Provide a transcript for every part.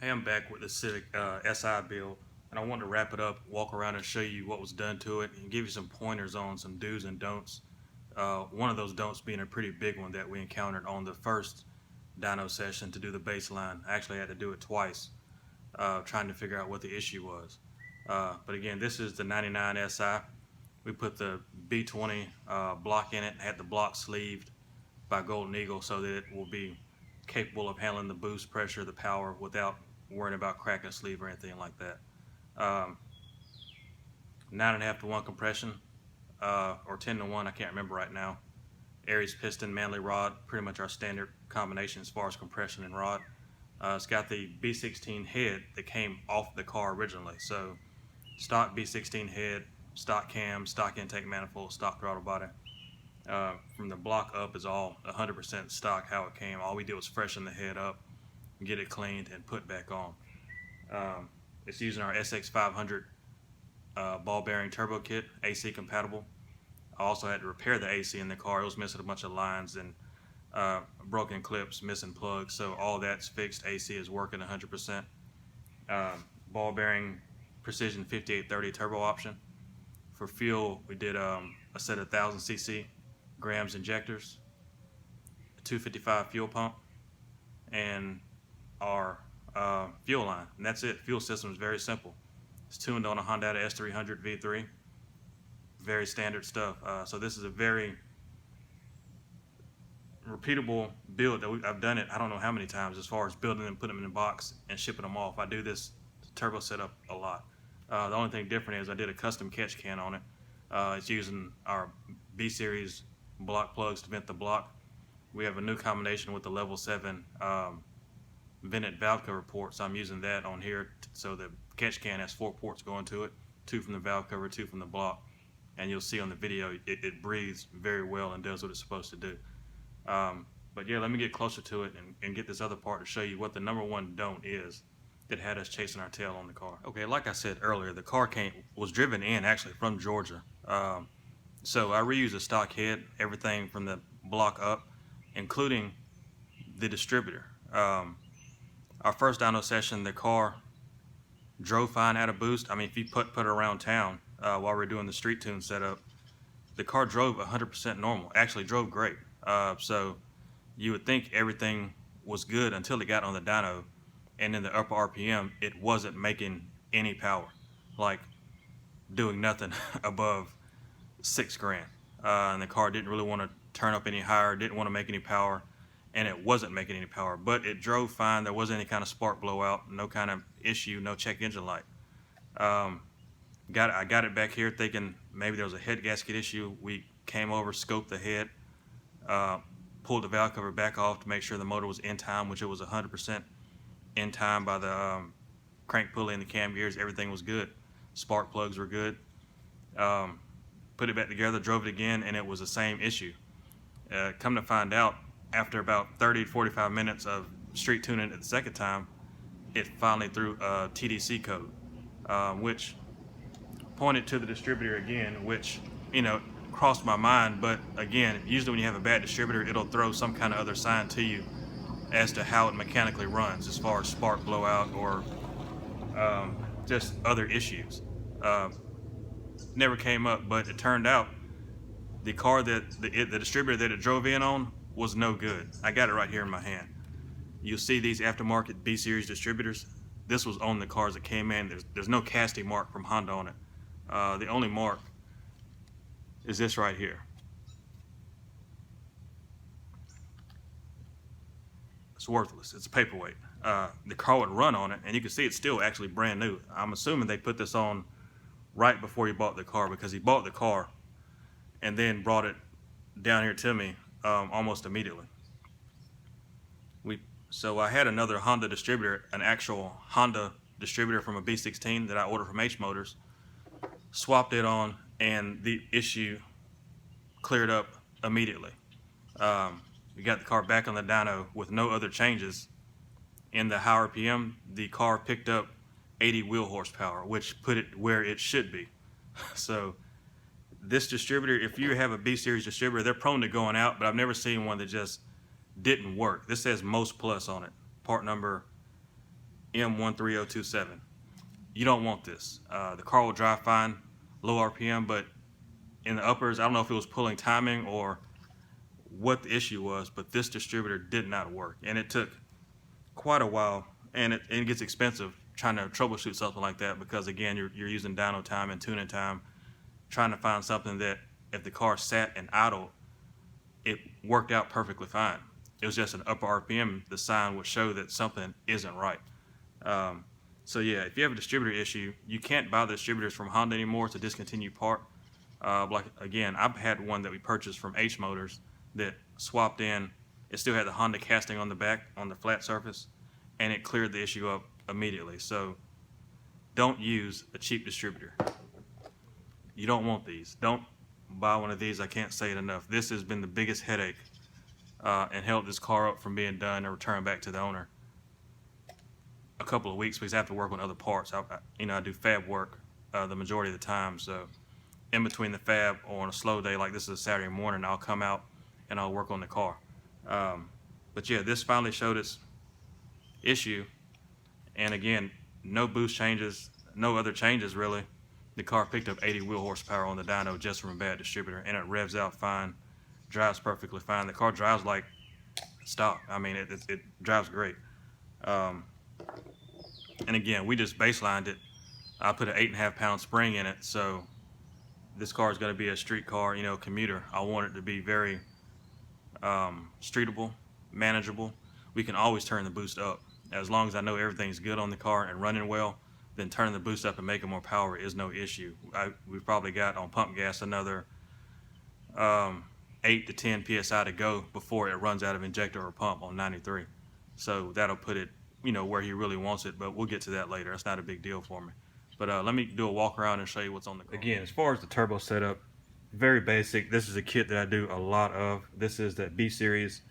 Hey, I'm back with the Civic SI build, and I wanted to wrap it up, walk around and show you what was done to it, and give you some pointers on some do's and don'ts. One of those don'ts being a pretty big one that we encountered on the first dyno session to do the baseline. I actually had to do it twice, trying to figure out what the issue was. But again, this is the 99 SI. We put the B20 block in it, had the block sleeved by Golden Eagle so that it will be capable of handling the boost pressure, the power, without worrying about cracking a sleeve or anything like that. 9.5 to 1 compression, or 10 to 1, I can't remember right now. Aries piston, manley rod, pretty much our standard combination as far as compression and rod. It's got the B16 head that came off the car originally. So stock B16 head, stock cam, stock intake manifold, stock throttle body. From the block up is all 100% stock how it came. All we did was freshen the head up, get it cleaned, and put back on. It's using our SX500 ball bearing turbo kit, AC compatible. I also had to repair the AC in the car. It was missing a bunch of lines and broken clips, missing plugs. So all that's fixed. AC is working 100%. Ball bearing precision 5830 turbo option. For fuel, we did a set of 1000 cc grams injectors, a 255 fuel pump, and our fuel line, and that's it. Fuel system is very simple. It's tuned on a Honda S300 V3. Very standard stuff. So this is a very repeatable build that I've done it I don't know how many times as far as building them, putting them in a box and shipping them off. I do this turbo setup a lot. The only thing different is I did a custom catch can on it. It's using our B series block plugs to vent the block. We have a new combination with the level 7 vented valve cover port, so I'm using that on here so the catch can has 4 ports going to it, 2 from the valve cover, 2 from the block, and you'll see on the video it breathes very well and does what it's supposed to do. But yeah, let me get closer to it and get this other part to show you what the #1 don't is that had us chasing our tail on the car. Okay, like I said earlier, the car was driven in actually from Georgia. So I reused a stock head, everything from the block up, including the distributor. Our first dyno session, the car drove fine at a boost. I mean, if you put it around town while we're doing the street tune setup, the car drove 100% normal. Actually drove great. So you would think everything was good until it got on the dyno, and in the upper RPM, it wasn't making any power, like doing nothing above 6 grand. And the car didn't really want to turn up any higher, didn't want to make any power, and it wasn't making any power, but it drove fine. There wasn't any kind of spark blowout, no kind of issue, no check engine light. I got it back here thinking maybe there was a head gasket issue. We came over, scoped the head, pulled the valve cover back off to make sure the motor was in time, which it was 100% in time by the crank pulley and the cam gears. Everything was good. Spark plugs were good. Put it back together, drove it again, and it was the same issue. Come to find out, after about 30 to 45 minutes of street tuning it the second time, it finally threw a TDC code, which pointed to the distributor again, which, crossed my mind. But again, usually when you have a bad distributor, it'll throw some kind of other sign to you as to how it mechanically runs, as far as spark blowout or just other issues. Never came up, but it turned out the car that the distributor that it drove in on was no good. I got it right here in my hand. You'll see these aftermarket B series distributors. This was on the cars that came in. There's no casting mark from Honda on it. The only mark is this right here. It's worthless. It's a paperweight. The car would run on it, and you can see it's still actually brand new. I'm assuming they put this on right before he bought the car, because he bought the car and then brought it down here to me almost immediately. So I had another Honda distributor, an actual Honda distributor from a B16 that I ordered from H Motors, swapped it on, and the issue cleared up immediately. We got the car back on the dyno with no other changes. In the high RPM, the car picked up 80 wheel horsepower, which put it where it should be. So this distributor, if you have a B series distributor, they're prone to going out, but I've never seen one that just didn't work. This says Most Plus on it, part number EM13027. You don't want this. The car will drive fine, low RPM, but in the uppers, I don't know if it was pulling timing or what the issue was, but this distributor did not work, and it took quite a while, and it gets expensive trying to troubleshoot something like that, because again, you're using dyno time and tuning time, trying to find something that if the car sat and idled, it worked out perfectly fine. It was just an upper RPM, the sign would show that something isn't right. So yeah, if you have a distributor issue, you can't buy the distributors from Honda anymore. It's a discontinued part. Like again, I've had one that we purchased from H Motors that swapped in. It still had the Honda casting on the back on the flat surface, and it cleared the issue up immediately. So don't use a cheap distributor. You don't want these. Don't buy one of these. I can't say it enough. This has been the biggest headache and held this car up from being done and returned back to the owner a couple of weeks, because I have to work on other parts. I do fab work the majority of the time, so in between the fab or on a slow day like this is a Saturday morning, I'll come out and I'll work on the car. But yeah, this finally showed its issue, and again, no boost changes, no other changes really. The car picked up 80 wheel horsepower on the dyno just from a bad distributor, and it revs out fine, drives perfectly fine. The car drives like stock. I mean, it drives great. And again, we just baselined it. I put an 8.5 pound spring in it, so this car is going to be a street car, commuter. I want it to be very streetable, manageable. We can always turn the boost up. As long as I know everything's good on the car and running well, then turning the boost up and making more power is no issue. We've probably got on pump gas another 8 to 10 PSI to go before it runs out of injector or pump on 93. So that'll put it, where he really wants it, but we'll get to that later. That's not a big deal for me. But let me do a walk around and show you what's on the car. Again, as far as the turbo setup, very basic. This is a kit that I do a lot of. This is the B Series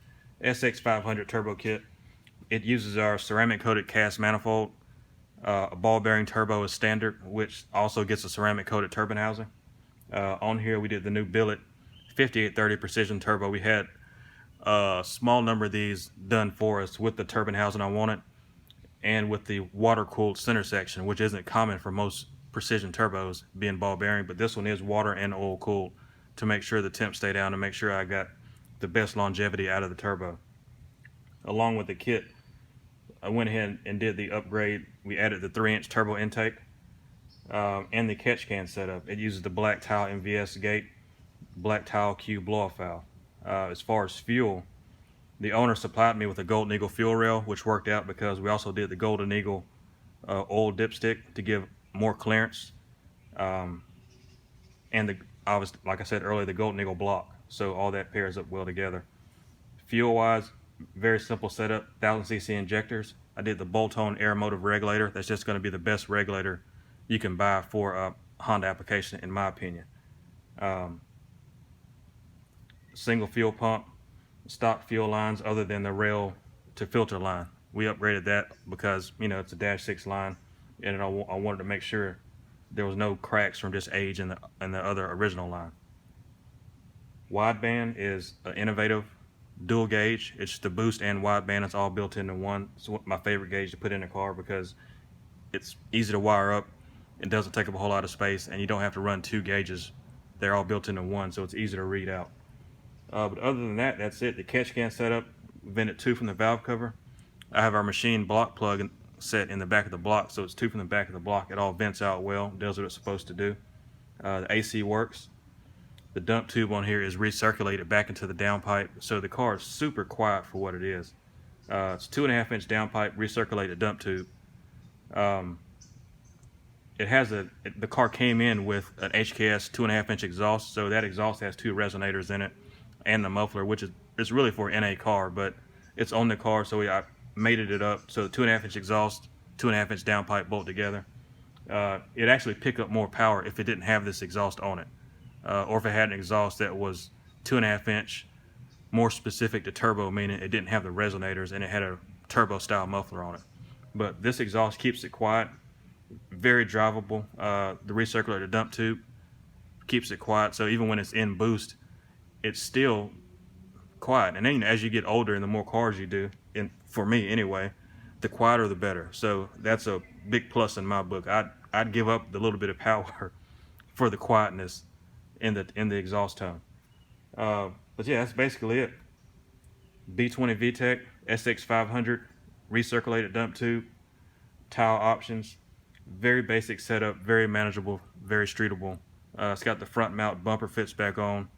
SX500 turbo kit. It uses our ceramic coated cast manifold. A ball bearing turbo is standard, which also gets a ceramic coated turbine housing. On here we did the new billet 5830 precision turbo. We had a small number of these done for us with the turbine housing I wanted, and with the water cooled center section, which isn't common for most precision turbos being ball bearing, but this one is water and oil cooled to make sure the temps stay down and make sure I got the best longevity out of the turbo. Along with the kit, I went ahead and did the upgrade. We added the 3-inch turbo intake and the catch can setup. It uses the black tile MVS gate, black tile Q blow-off valve. As far as fuel, the owner supplied me with a Golden Eagle fuel rail, which worked out because we also did the Golden Eagle oil dipstick to give more clearance, and obviously, like I said earlier, the Golden Eagle block. So all that pairs up well together. Fuel-wise, very simple setup. 1000cc injectors. I did the bolt-on air motive regulator. That's just going to be the best regulator you can buy for a Honda application, in my opinion. Single fuel pump, stock fuel lines other than the rail to filter line. We upgraded that because it's a -6 line, and I wanted to make sure there was no cracks from just age in the other original line. Wideband is an innovative dual gauge. It's the boost and wideband. It's all built into one. It's my favorite gauge to put in a car because it's easy to wire up. It doesn't take up a whole lot of space, and you don't have to run 2 gauges. They're all built into one, so it's easy to read out. But other than that, that's it. The catch can setup, vented 2 from the valve cover. I have our machine block plug set in the back of the block, so it's 2 from the back of the block. It all vents out well, does what it's supposed to do. The AC works. The dump tube on here is recirculated back into the downpipe, so the car is super quiet for what it is. It's 2.5-inch downpipe, recirculated dump tube. It has the car came in with an HKS 2.5-inch exhaust, so that exhaust has 2 resonators in it, and the muffler, which is really for an NA car, but it's on the car, so I mated it up. So the 2.5-inch exhaust, 2.5-inch downpipe bolt together. It actually pick up more power if it didn't have this exhaust on it, or if it had an exhaust that was 2.5-inch, more specific to turbo, meaning it didn't have the resonators and it had a turbo style muffler on it. But this exhaust keeps it quiet, very drivable. The recirculator dump tube keeps it quiet, so even when it's in boost, it's still quiet. And then as you get older and the more cars you do, and for me anyway, the quieter the better. So that's a big plus in my book. I'd give up the little bit of power for the quietness in the exhaust tone. But yeah, that's basically it. B20VTEC SX500 recirculated dump tube, tile options, very basic setup, very manageable, very streetable. It's got the front mount bumper fits back on.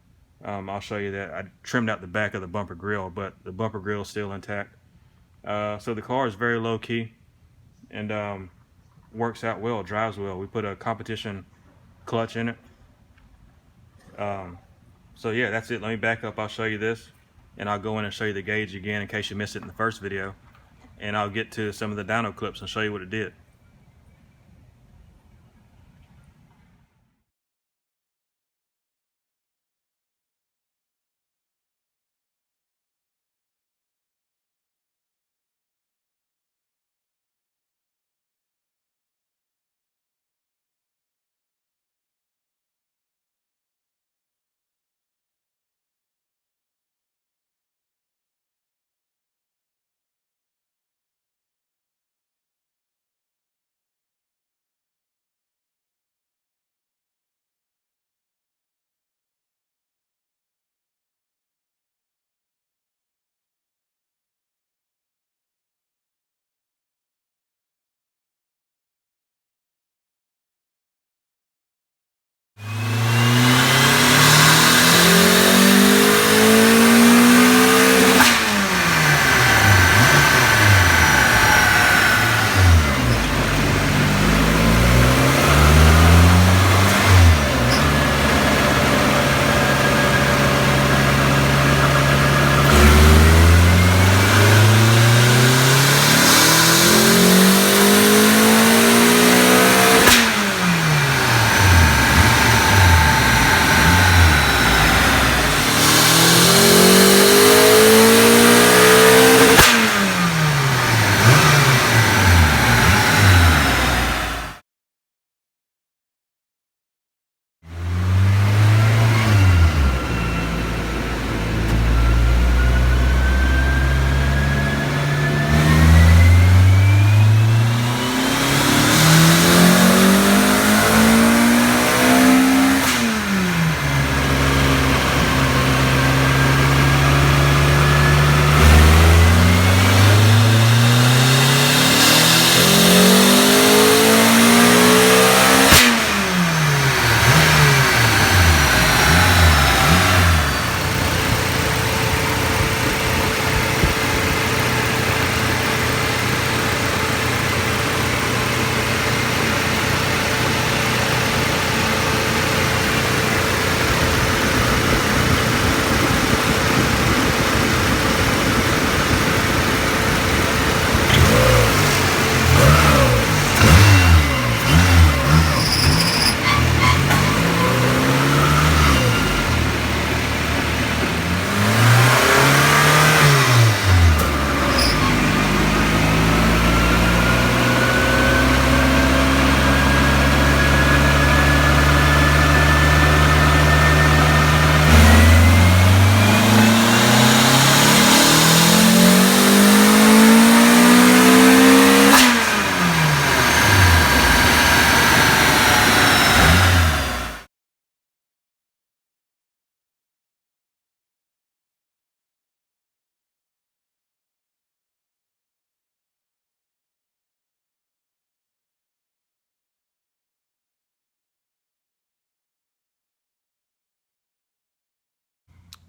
I'll show you that. I trimmed out the back of the bumper grill, but the bumper grill is still intact. So the car is very low key and works out well, drives well. We put a competition clutch in it. So yeah, that's it. Let me back up. I'll show you this, and I'll go in and show you the gauge again in case you missed it in the first video. And I'll get to some of the dyno clips and show you what it did.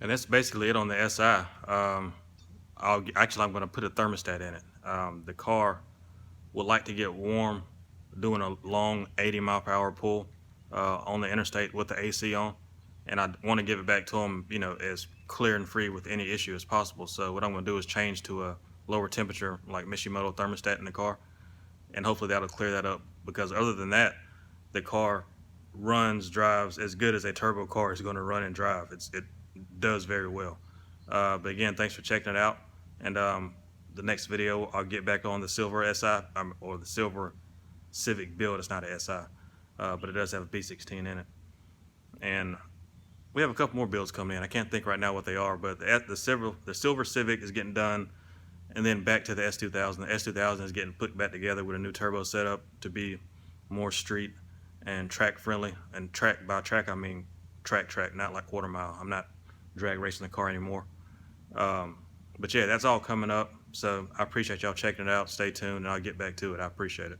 And that's basically it on the SI. I'm going to put a thermostat in it. The car would like to get warm doing a long 80-mile-per-hour pull on the interstate with the AC on, and I want to give it back to them, as clear and free with any issue as possible. So what I'm going to do is change to a lower temperature, like Mishimoto thermostat in the car, and hopefully that'll clear that up. Because other than that, the car drives as good as a turbo car is going to run and drive. It does very well. But again, thanks for checking it out. And the next video, I'll get back on the silver SI, or the silver Civic build. It's not a SI, but it does have a B16 in it. And we have a couple more builds coming in. I can't think right now what they are, but the silver Civic is getting done, And then back to the S2000. The S2000 is getting put back together with a new turbo setup to be more street and track friendly. And track, by track I mean track, not like quarter mile. I'm not drag racing the car anymore. But yeah, that's all coming up. So I appreciate y'all checking it out. Stay tuned and I'll get back to it. I appreciate it.